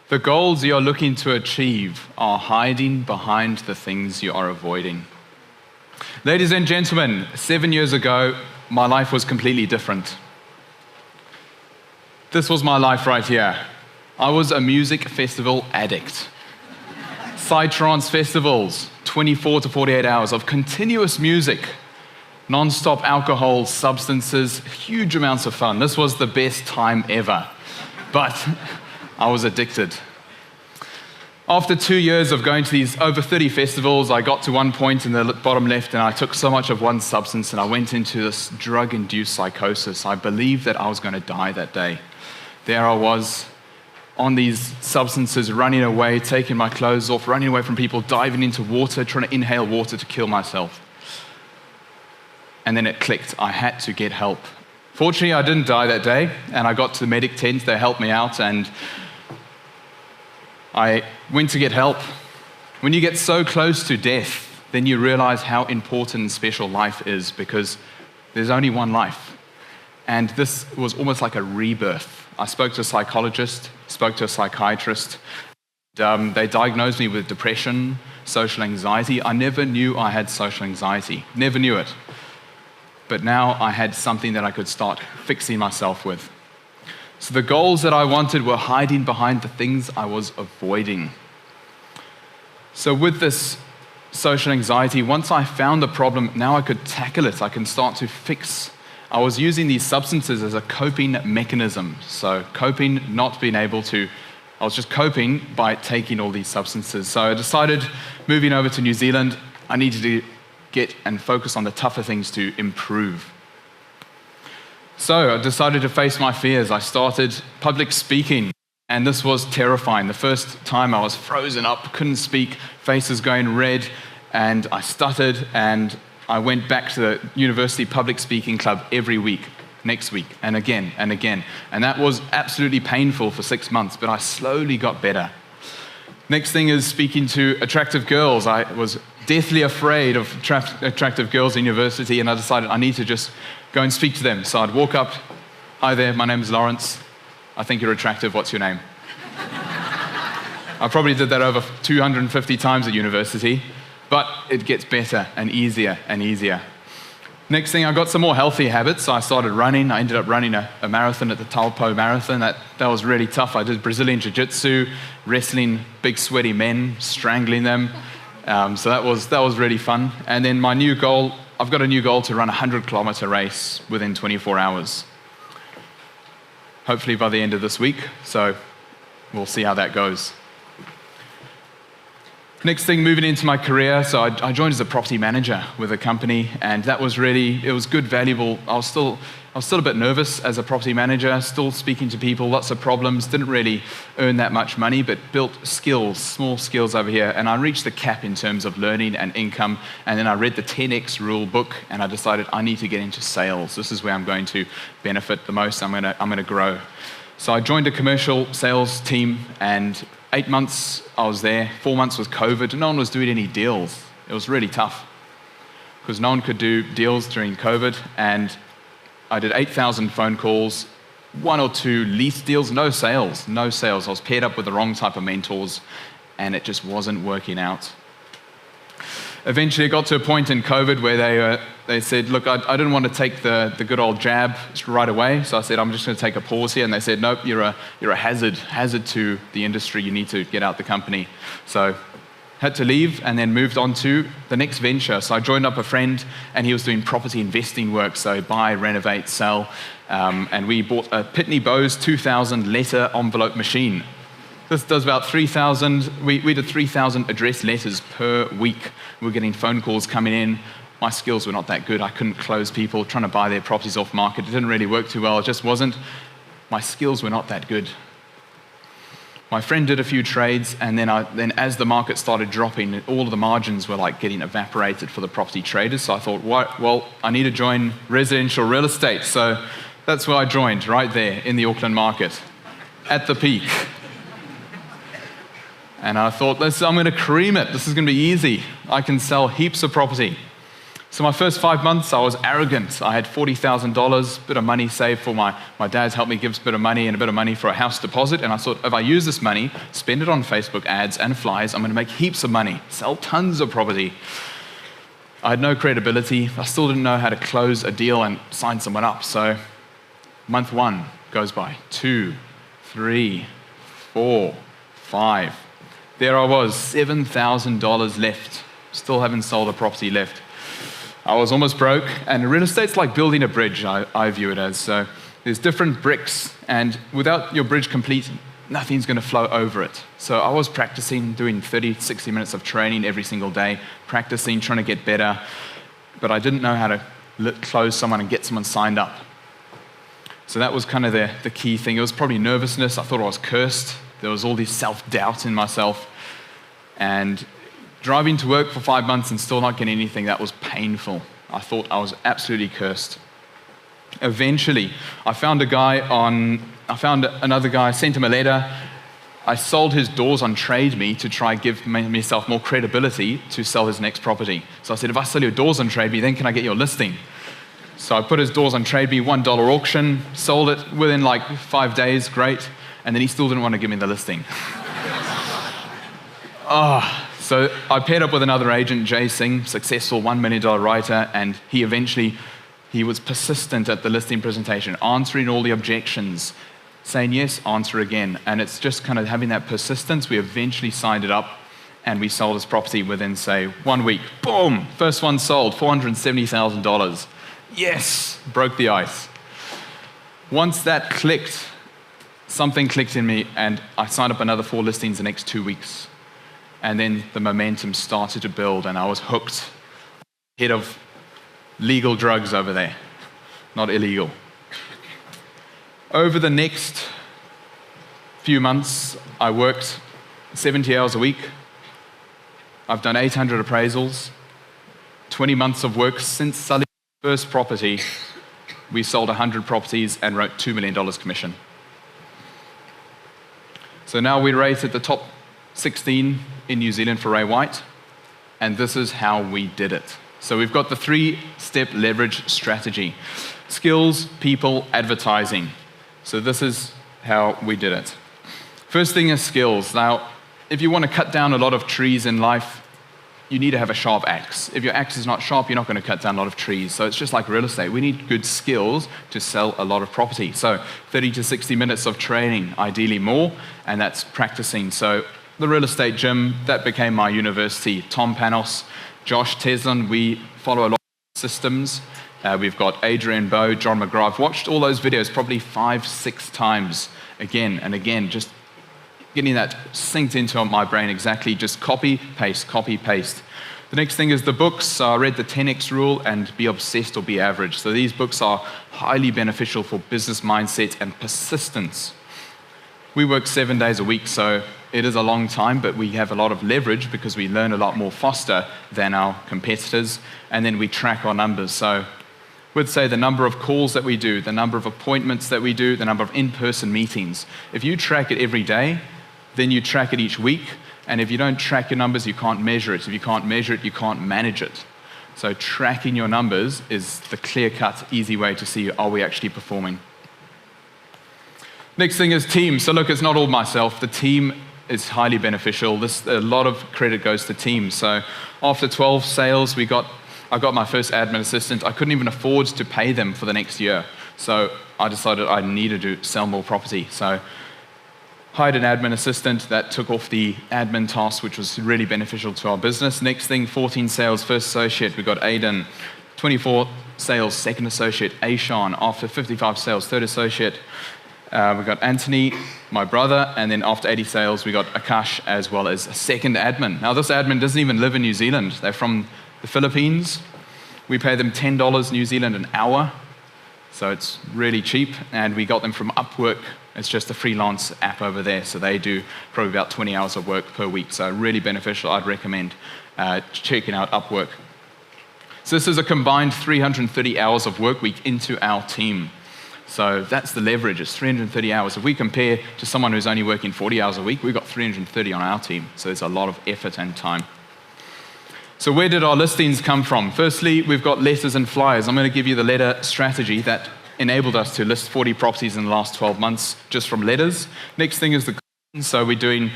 The goals you're looking to achieve are hiding behind the things you are avoiding. Ladies and gentlemen, 7 years ago, my life was completely different. This was my life right here. I was a music festival addict. Psytrance festivals, 24 to 48 hours of continuous music, non-stop alcohol, substances, huge amounts of fun. This was the best time ever. But I was addicted. After 2 years of going to these over 30 festivals, I got to one point in the bottom left and I took so much of one substance and I went into this drug-induced psychosis. I believed that I was going to die that day. There I was on these substances, running away, taking my clothes off, running away from people, diving into water, trying to inhale water to kill myself. And then it clicked. I had to get help. Fortunately, I didn't die that day, and I got to the medic tent. They helped me out, and I went to get help. When you get so close to death, then you realize how important and special life is, because there's only one life. And this was almost like a rebirth. I spoke to a psychologist, spoke to a psychiatrist. They diagnosed me with depression, social anxiety. I never knew I had social anxiety, never knew it. But now I had something that I could start fixing myself with. So the goals that I wanted were hiding behind the things I was avoiding. So with this social anxiety, once I found the problem, now I could tackle it. I can start to fix. I was using these substances as a coping mechanism. So coping, not being able to, I was just coping by taking all these substances. So I decided, moving over to New Zealand, I needed to get and focus on the tougher things to improve. So I decided to face my fears. I started public speaking, and this was terrifying. The first time I was frozen up, couldn't speak, faces going red, and I stuttered, and I went back to the university public speaking club every week, next week, and again, and again. And that was absolutely painful for 6 months, but I slowly got better. Next thing is speaking to attractive girls. I was deathly afraid of attractive girls in university, and I decided I need to just go and speak to them. So I'd walk up, "Hi there, my name is Lawrence. I think you're attractive, what's your name?" I probably did that over 250 times at university, but it gets better and easier and easier. Next thing, I got some more healthy habits, so I started running. I ended up running a marathon at the Taupo Marathon. That was really tough. I did Brazilian Jiu-Jitsu, wrestling big sweaty men, strangling them. So that was really fun. And then my new goal, I've got a new goal to run a 100-kilometer race within 24 hours. Hopefully by the end of this week, so we'll see how that goes. Next thing, moving into my career, so I joined as a property manager with a company, and that was really, it was good, valuable. I was still a bit nervous as a property manager, still speaking to people, lots of problems, didn't really earn that much money, but built skills, small skills over here, and I reached the cap in terms of learning and income, and then I read the 10X rule book, and I decided I need to get into sales. This is where I'm going to benefit the most. I'm going to grow. So I joined a commercial sales team, and 8 months I was there. 4 months was COVID. No one was doing any deals. It was really tough because no one could do deals during COVID, and I did 8,000 phone calls, 1 or 2 lease deals, no sales. I was paired up with the wrong type of mentors, and it just wasn't working out. Eventually, it got to a point in COVID where they said, look, I didn't want to take the good old jab right away, so I said, I'm just going to take a pause here, and they said, nope, you're a hazard to the industry, you need to get out the company. So had to leave and then moved on to the next venture. So I joined up a friend, and he was doing property investing work, so buy, renovate, sell, and we bought a Pitney Bowes 2000 letter envelope machine. This does about 3,000, we did 3,000 address letters per week. We were getting phone calls coming in. My skills were not that good. I couldn't close people trying to buy their properties off market. It didn't really work too well. It just wasn't. My skills were not that good. My friend did a few trades, and then as the market started dropping, all of the margins were like getting evaporated for the property traders. So I thought, well, I need to join residential real estate. So that's where I joined, right there in the Auckland market, at the peak. And I thought, I'm going to cream it. This is going to be easy. I can sell heaps of property. So my first 5 months, I was arrogant. I had $40,000, bit of money saved for my dad's helped me give us a bit of money and a bit of money for a house deposit. And I thought, if I use this money, spend it on Facebook ads and flyers, I'm going to make heaps of money, sell tons of property. I had no credibility. I still didn't know how to close a deal and sign someone up. So month 1 goes by, 2, 3, 4, 5. There I was, $7,000 left. Still haven't sold a property left. I was almost broke, and real estate's like building a bridge, I view it as. So there's different bricks, and without your bridge complete, nothing's going to flow over it. So I was practicing, doing 30, 60 minutes of training every single day, practicing, trying to get better, but I didn't know how to close someone and get someone signed up. So that was kind of the key thing. It was probably nervousness. I thought I was cursed. There was all this self-doubt in myself. And driving to work for 5 months and still not getting anything, that was painful. I thought I was absolutely cursed. Eventually, I found another guy, sent him a letter. I sold his doors on Trade Me to try give myself more credibility to sell his next property. So I said, if I sell your doors on Trade Me, then can I get your listing? So I put his doors on Trade Me, $1 auction, sold it within like 5 days, great. And then he still didn't want to give me the listing. So I paired up with another agent, Jay Singh, successful $1 million writer, and he was persistent at the listing presentation, answering all the objections, saying yes, answer again. And it's just kind of having that persistence. We eventually signed it up, and we sold his property within, say, 1 week. Boom! First one sold, $470,000. Yes! Broke the ice. Once that clicked, something clicked in me, and I signed up another 4 listings the next 2 weeks. And then the momentum started to build, and I was hooked. Head of legal drugs over there, not illegal. Over the next few months, I worked 70 hours a week. I've done 800 appraisals, 20 months of work since selling the first property. We sold 100 properties and wrote $2 million commission. So now we rate at the top 16 in New Zealand for Ray White, and this is how we did it. So we've got the 3-step leverage strategy: skills, people, advertising. So this is how we did it. First thing is skills. Now, if you want to cut down a lot of trees in life, you need to have a sharp axe. If your axe is not sharp, you're not going to cut down a lot of trees. So it's just like real estate. We need good skills to sell a lot of property. So 30 to 60 minutes of training, ideally more, and that's practicing. So the real estate gym, that became my university. Tom Panos, Josh Teslin, we follow a lot of systems. We've got Adrian Bowe, John McGrath. I've watched all those videos probably 5, 6 times, again and again, just getting that synced into my brain exactly, just copy, paste, copy, paste. The next thing is the books. I read the 10X rule and Be Obsessed or Be Average. So these books are highly beneficial for business mindset and persistence. We work 7 days a week, so it is a long time, but we have a lot of leverage because we learn a lot more faster than our competitors, and then we track our numbers. So we'd say the number of calls that we do, the number of appointments that we do, the number of in-person meetings. If you track it every day, then you track it each week, and if you don't track your numbers, you can't measure it. If you can't measure it, you can't manage it. So tracking your numbers is the clear-cut, easy way to see, are we actually performing? Next thing is team. So look, it's not all myself. The team is highly beneficial. A lot of credit goes to team. So after 12 sales, I got my first admin assistant. I couldn't even afford to pay them for the next year. So I decided I needed to sell more property. So hired an admin assistant that took off the admin task, which was really beneficial to our business. Next thing, 14 sales, first associate. We got Aiden. 24 sales, second associate. Aishan, after 55 sales, third associate. We got Anthony, my brother, and then after 80 sales, we got Akash as well as a second admin. Now, this admin doesn't even live in New Zealand. They're from the Philippines. We pay them $10 New Zealand an hour, so it's really cheap, and we got them from Upwork. It's just a freelance app over there, so they do probably about 20 hours of work per week, so really beneficial. I'd recommend checking out Upwork. So this is a combined 330 hours of work week into our team. So that's the leverage, it's 330 hours. If we compare to someone who's only working 40 hours a week, we've got 330 on our team. So it's a lot of effort and time. So where did our listings come from? Firstly, we've got letters and flyers. I'm going to give you the letter strategy that enabled us to list 40 properties in the last 12 months just from letters. Next thing is the calls. So we're doing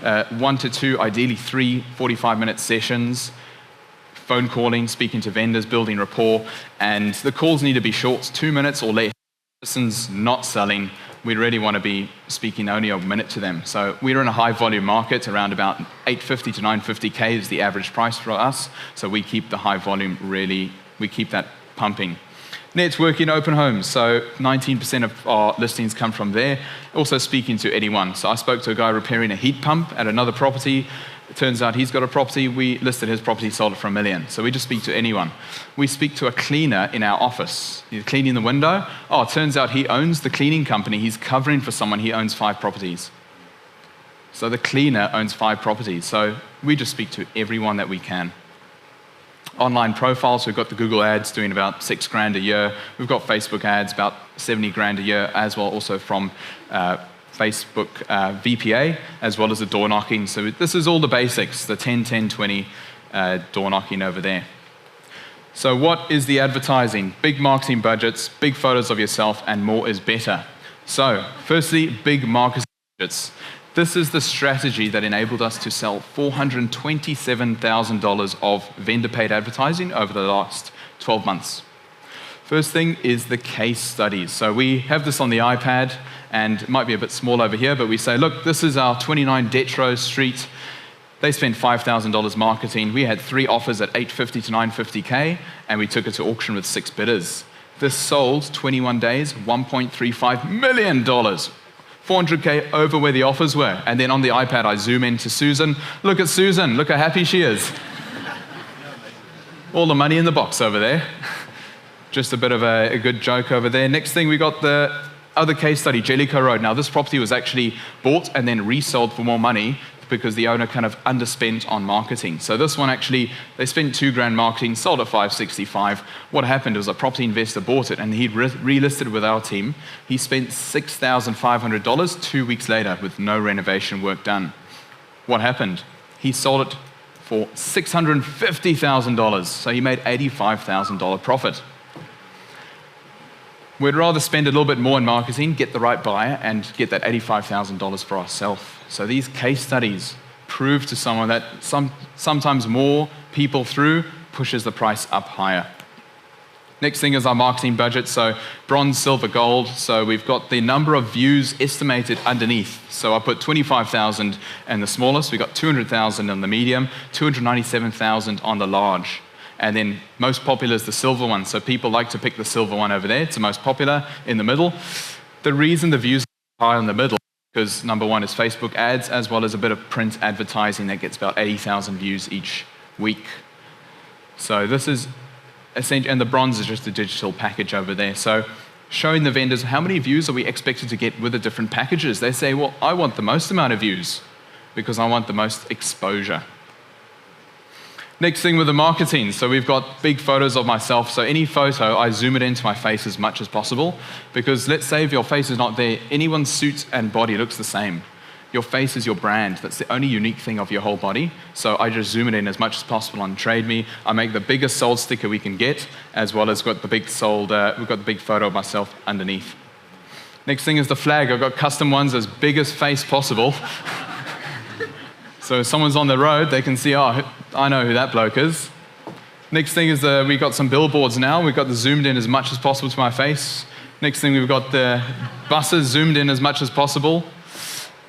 1 to 2, ideally 3 45-minute sessions, phone calling, speaking to vendors, building rapport, and the calls need to be short, 2 minutes or less. Person's not selling, we really want to be speaking only a minute to them. So we're in a high volume market, around about 850 to 950K is the average price for us. So we keep the high volume we keep that pumping. Networking open homes, so 19% of our listings come from there. Also speaking to anyone. So I spoke to a guy repairing a heat pump at another property. It turns out he's got a property, we listed his property, sold it for $1 million. So we just speak to anyone. We speak to a cleaner in our office. He's cleaning the window. Oh, it turns out he owns the cleaning company. He's covering for someone, he owns 5 properties. So the cleaner owns 5 properties. So we just speak to everyone that we can. Online profiles, we've got the Google ads doing about $6,000 a year. We've got Facebook ads, about $70,000 a year, as well also from Facebook VPA, as well as the door knocking. So this is all the basics, the 10, 10, 20 door knocking over there. So what is the advertising? Big marketing budgets, big photos of yourself, and more is better. So firstly, big marketing budgets. This is the strategy that enabled us to sell $427,000 of vendor-paid advertising over the last 12 months. First thing is the case studies. So we have this on the iPad, and it might be a bit small over here, but we say, look, this is our 29 Detro Street. They spent $5,000 marketing. We had 3 offers at $850 to $950K, and we took it to auction with 6 bidders. This sold 21 days, $1.35 million. $400K over where the offers were. And then on the iPad, I zoom into Susan. Look at Susan, look how happy she is. All the money in the box over there. Just a bit of a good joke over there. Next thing, we got the other case study, Jellicoe Road. Now, this property was actually bought and then resold for more money because the owner kind of underspent on marketing. So this one actually, they spent $2,000 marketing, sold at $565. What happened was a property investor bought it and he'd relisted with our team. He spent $6,500 2 weeks later with no renovation work done. What happened? He sold it for $650,000. So he made $85,000 profit. We'd rather spend a little bit more in marketing, get the right buyer, and get that $85,000 for ourselves. So these case studies prove to someone that sometimes more people through pushes the price up higher. Next thing is our marketing budget. So bronze, silver, gold. So we've got the number of views estimated underneath. So I put 25,000 in the smallest. We got 200,000 on the medium, 297,000 on the large. And then most popular is the silver one. So people like to pick the silver one over there. It's the most popular in the middle. The reason the views are high in the middle, because number one is Facebook ads, as well as a bit of print advertising that gets about 80,000 views each week. So this is essentially, and the bronze is just a digital package over there. So showing the vendors how many views are we expected to get with the different packages. They say, well, I want the most amount of views because I want the most exposure. Next thing with the marketing, so we've got big photos of myself. So any photo, I zoom it into my face as much as possible, because let's say if your face is not there, anyone's suit and body looks the same. Your face is your brand. That's the only unique thing of your whole body. So I just zoom it in as much as possible on Trade Me. I make the biggest sold sticker we can get, as well as got the big sold, we've got the big photo of myself underneath. Next thing is the flag. I've got custom ones as big as face possible. So if someone's on the road, they can see, oh, I know who that bloke is. Next thing is we've got some billboards now. We've got the zoomed in as much as possible to my face. Next thing, we've got the buses zoomed in as much as possible.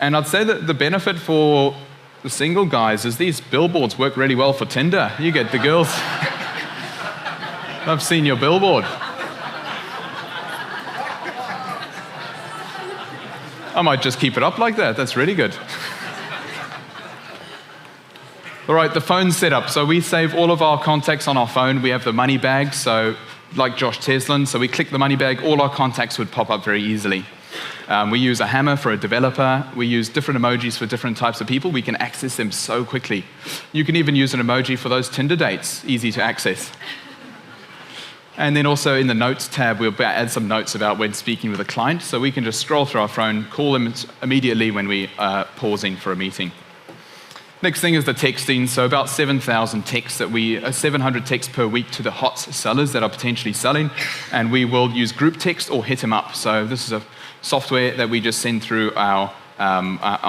And I'd say that the benefit for the single guys is these billboards work really well for Tinder. You get the girls. I've seen your billboard. I might just keep it up like that. That's really good. All right, the phone setup. So we save all of our contacts on our phone. We have the money bag, so like Josh Teslin. So we click the money bag, all our contacts would pop up very easily. We use a hammer for a developer. We use different emojis for different types of people. We can access them so quickly. You can even use an emoji for those Tinder dates, easy to access. And then also in the notes tab, we'll add some notes about when speaking with a client. So we can just scroll through our phone, call them immediately when we are pausing for a meeting. Next thing is the texting. So about 7,000 texts 700 texts per week to the hot sellers that are potentially selling. And we will use group text or hit 'em up. So this is a software that we just send through our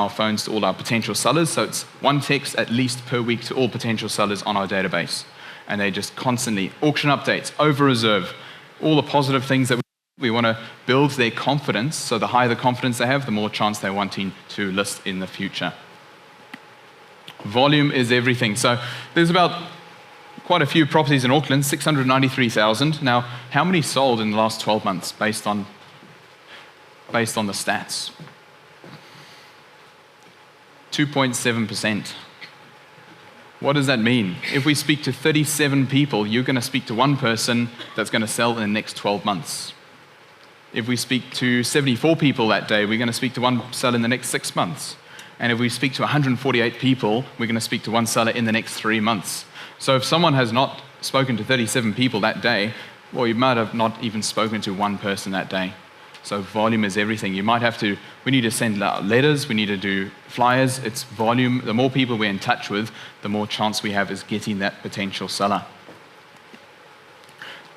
phones to all our potential sellers. So it's one text at least per week to all potential sellers on our database. And they just constantly, auction updates, over reserve, all the positive things that we want to build their confidence. So the higher the confidence they have, the more chance they're wanting to list in the future. Volume is everything. So there's about quite a few properties in Auckland, 693,000. Now, how many sold in the last 12 months based on the stats? 2.7%. What does that mean? If we speak to 37 people, you're going to speak to one person that's going to sell in the next 12 months. If we speak to 74 people that day, we're going to speak to one seller in the next 6 months. And if we speak to 148 people, we're going to speak to one seller in the next 3 months. So if someone has not spoken to 37 people that day, well, you might have not even spoken to one person that day. So volume is everything. We need to send letters, we need to do flyers. It's volume. The more people we're in touch with, the more chance we have is getting that potential seller.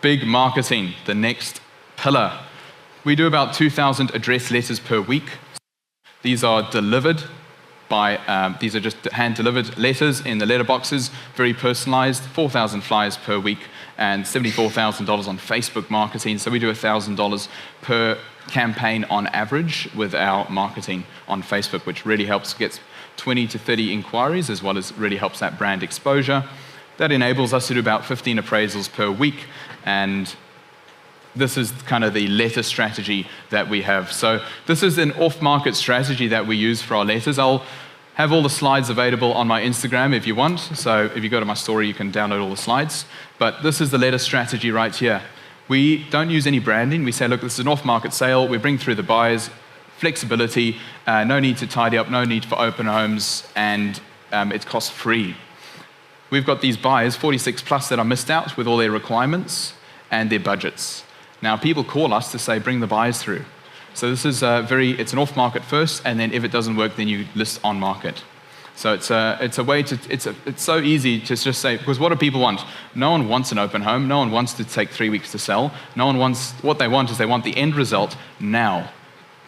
Big marketing, the next pillar. We do about 2,000 address letters per week. These are delivered these are just hand-delivered letters in the letterboxes, very personalized, 4,000 flyers per week, and $74,000 on Facebook marketing. So we do $1,000 per campaign on average with our marketing on Facebook, which really helps get 20 to 30 inquiries, as well as really helps that brand exposure. That enables us to do about 15 appraisals per week, and this is kind of the letter strategy that we have. So this is an off-market strategy that we use for our letters. I'll have all the slides available on my Instagram if you want. So if you go to my story, you can download all the slides. But this is the letter strategy right here. We don't use any branding. We say, look, this is an off-market sale. We bring through the buyers, flexibility, no need to tidy up, no need for open homes, and it's cost-free. We've got these buyers, 46 plus, that are missed out with all their requirements and their budgets. Now, people call us to say, bring the buyers through. So this is it's an off-market first, and then if it doesn't work, then you list on market. So it's so easy to just say, because what do people want? No one wants an open home. No one wants to take 3 weeks to sell. What they want is they want the end result now.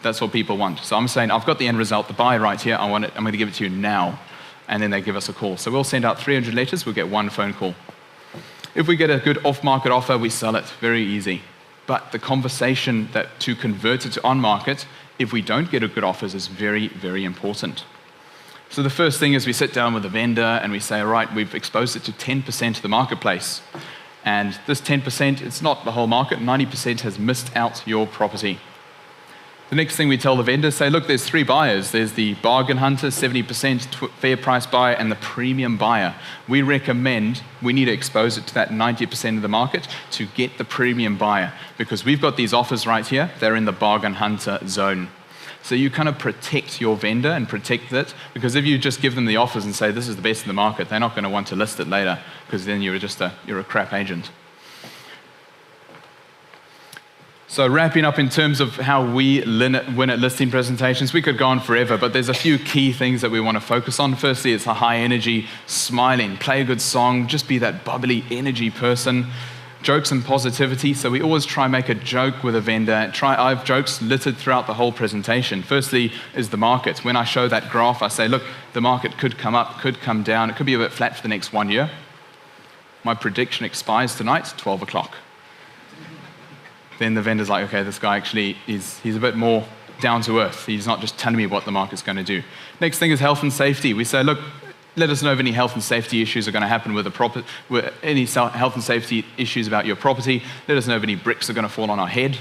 That's what people want. So I'm saying, I've got the end result, the buy right here, I'm going to give it to you now. And then they give us a call. So we'll send out 300 letters, we'll get one phone call. If we get a good off-market offer, we sell it. Very easy. But the conversation to convert it to on-market, if we don't get a good offers, is very, very important. So the first thing is we sit down with the vendor and we say, all right, we've exposed it to 10% of the marketplace. And this 10%, it's not the whole market. 90% has missed out your property. The next thing we tell the vendor, say, look, there's 3 buyers. There's the bargain hunter, 70% fair price buyer, and the premium buyer. We recommend we need to expose it to that 90% of the market to get the premium buyer, because we've got these offers right here. They're in the bargain hunter zone. So you kind of protect your vendor and protect it, because if you just give them the offers and say this is the best in the market, they're not going to want to list it later, because then you're a crap agent. So wrapping up in terms of how we win at listing presentations, we could go on forever, but there's a few key things that we want to focus on. Firstly, it's a high energy, smiling, play a good song, just be that bubbly energy person. Jokes and positivity, so we always try and make a joke with a vendor. I have jokes littered throughout the whole presentation. Firstly is the market. When I show that graph, I say, look, the market could come up, could come down, it could be a bit flat for the next 1 year. My prediction expires tonight, 12 o'clock. Then the vendor's like, okay, this guy actually he's a bit more down to earth. He's not just telling me what the market's going to do. Next thing is health and safety. We say, look, let us know if any health and safety issues are going to happen with any health and safety issues about your property. Let us know if any bricks are going to fall on our head.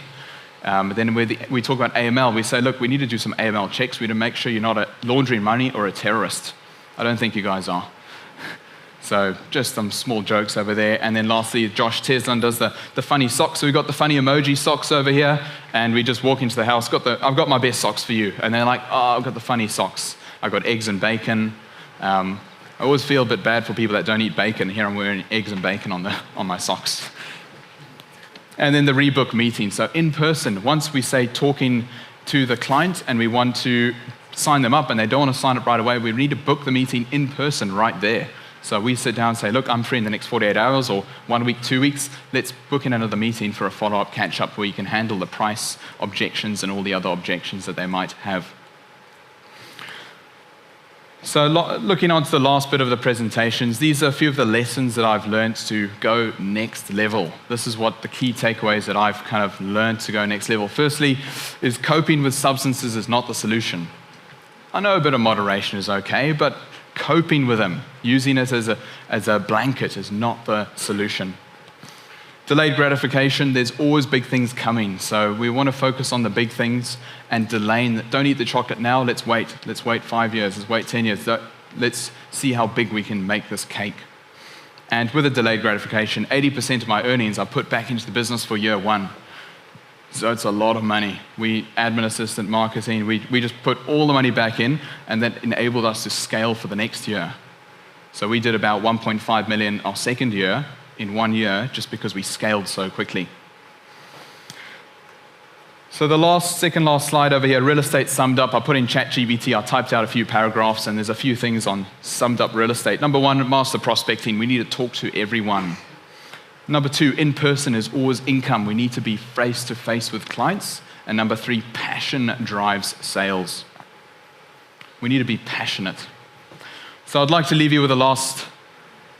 Then we talk about AML. We say, look, we need to do some AML checks. We need to make sure you're not laundering money or a terrorist. I don't think you guys are. So just some small jokes over there. And then lastly, Josh Teslin does the funny socks. So we've got the funny emoji socks over here. And we just walk into the house, I've got my best socks for you. And they're like, oh, I've got the funny socks. I've got eggs and bacon. I always feel a bit bad for people that don't eat bacon. Here I'm wearing eggs and bacon on my socks. And then the rebook meeting. So in person, once we say talking to the client and we want to sign them up and they don't want to sign up right away, we need to book the meeting in person right there. So we sit down and say, look, I'm free in the next 48 hours or 1 week, 2 weeks. Let's book in another meeting for a follow-up catch-up where you can handle the price objections and all the other objections that they might have. So looking on to the last bit of the presentations, these are a few of the lessons that I've learned to go next level. This is what the key takeaways that I've kind of learned to go next level. Firstly, is coping with substances is not the solution. I know a bit of moderation is okay, but coping with them, using it as a blanket is not the solution. Delayed gratification, there's always big things coming. So we want to focus on the big things and delaying. Don't eat the chocolate now, let's wait. Let's wait 5 years, let's wait 10 years. Let's see how big we can make this cake. And with a delayed gratification, 80% of my earnings are put back into the business for year one. So it's a lot of money. Admin assistant, marketing, we just put all the money back in, and that enabled us to scale for the next year. So we did about 1.5 million our second year in 1 year just because we scaled so quickly. So the second last slide over here, real estate summed up. I put in ChatGPT, I typed out a few paragraphs, and there's a few things on summed up real estate. Number one, master prospecting. We need to talk to everyone. Number two, in-person is always income. We need to be face-to-face with clients. And number three, passion drives sales. We need to be passionate. So I'd like to leave you with the last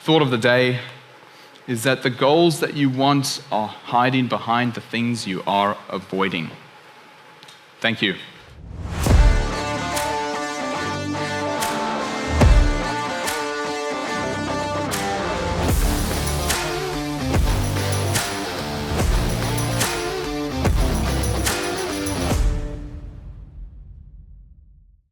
thought of the day, is that the goals that you want are hiding behind the things you are avoiding. Thank you.